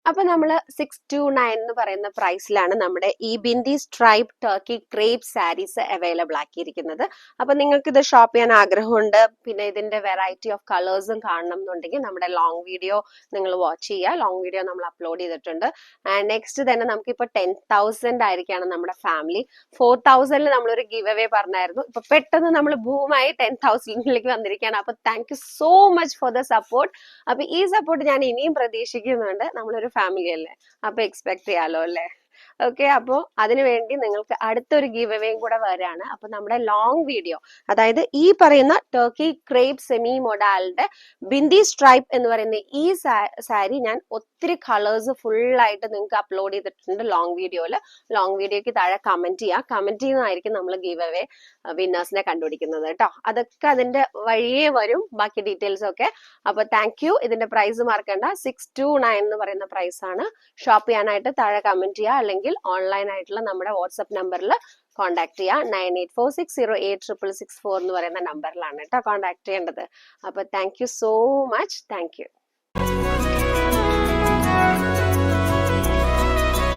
അപ്പൊ നമ്മൾ 629 എന്ന് പറയുന്ന പ്രൈസിലാണ് നമ്മുടെ ഈ bindi stripe turkey crepe saris available ആക്കിയിരിക്കുന്നത്. അപ്പൊ നിങ്ങൾക്ക് ഇത് ഷോപ്പ് ചെയ്യാൻ ആഗ്രഹമുണ്ട്, പിന്നെ ഇതിന്റെ വെറൈറ്റി ഓഫ് കളേഴ്സും കാണണം എന്നുണ്ടെങ്കിൽ നമ്മുടെ ലോങ് വീഡിയോ നിങ്ങൾ വാച്ച് ചെയ്യുക. ലോങ് വീഡിയോ നമ്മൾ അപ്ലോഡ് ചെയ്തിട്ടുണ്ട്. ആൻഡ് നെക്സ്റ്റ് തന്നെ നമുക്കിപ്പോ 10,000 ആയിരിക്കാണ് നമ്മുടെ ഫാമിലി. 4,000 നമ്മളൊരു ഗിവ് അവേ പറഞ്ഞായിരുന്നു. ഇപ്പൊ പെട്ടെന്ന് നമ്മൾ ബൂമായി 10,000ലേക്ക് വന്നിരിക്കുകയാണ്. അപ്പൊ thank you so much for the support. അപ്പൊ ഈ സപ്പോർട്ട് ഞാൻ ഇനിയും പ്രതീക്ഷിക്കുന്നുണ്ട്. നമ്മളൊരു ഫാമിലി അല്ലേ, അപ്പൊ എക്സ്പെക്ട് ചെയ്യാലോ അല്ലേ. ഓക്കെ, അപ്പോ അതിനുവേണ്ടി നിങ്ങൾക്ക് അടുത്തൊരു ഗീവ് അവേയും കൂടെ വരാണ്. അപ്പൊ നമ്മുടെ ലോങ് വീഡിയോ, അതായത് ഈ പറയുന്ന ടർക്കി ക്രേപ്പ് സെമി മൊഡാലിന്റെ ബിന്ദി സ്ട്രൈപ്പ് എന്ന് പറയുന്ന ഈ സാരി ഞാൻ ഒത്തിരി കളേഴ്സ് ഫുൾ ആയിട്ട് നിങ്ങൾക്ക് അപ്ലോഡ് ചെയ്തിട്ടുണ്ട് ലോങ് വീഡിയോയില്. ലോങ് വീഡിയോക്ക് താഴെ കമന്റ് ചെയ്യുക. കമന്റ് ചെയ്യുന്നതായിരിക്കും നമ്മൾ ഗീവ് അവേ വിന്നേഴ്സിനെ കണ്ടുപിടിക്കുന്നത് കേട്ടോ. അതൊക്കെ അതിന്റെ വഴിയേ വരും, ബാക്കി ഡീറ്റെയിൽസ് ഒക്കെ. അപ്പൊ താങ്ക് യു. ഇതിന്റെ പ്രൈസ് മറക്കണ്ട, 629 എന്ന് പറയുന്ന പ്രൈസ് ആണ്. ഷോപ്പ് ചെയ്യാനായിട്ട് താഴെ കമന്റ് ചെയ്യുക, അല്ലെങ്കിൽ ഓൺലൈൻ ആയിട്ടുള്ള നമ്മുടെ വാട്സ്ആപ്പ് നമ്പറിൽ കോൺടാക്ട് ചെയ്യുക. 9846086664 എന്ന് പറയുന്ന നമ്പറിലാണ് കേട്ടോ കോൺടാക്ട് ചെയ്യേണ്ടത്. അപ്പൊ thank you so much. Thank you.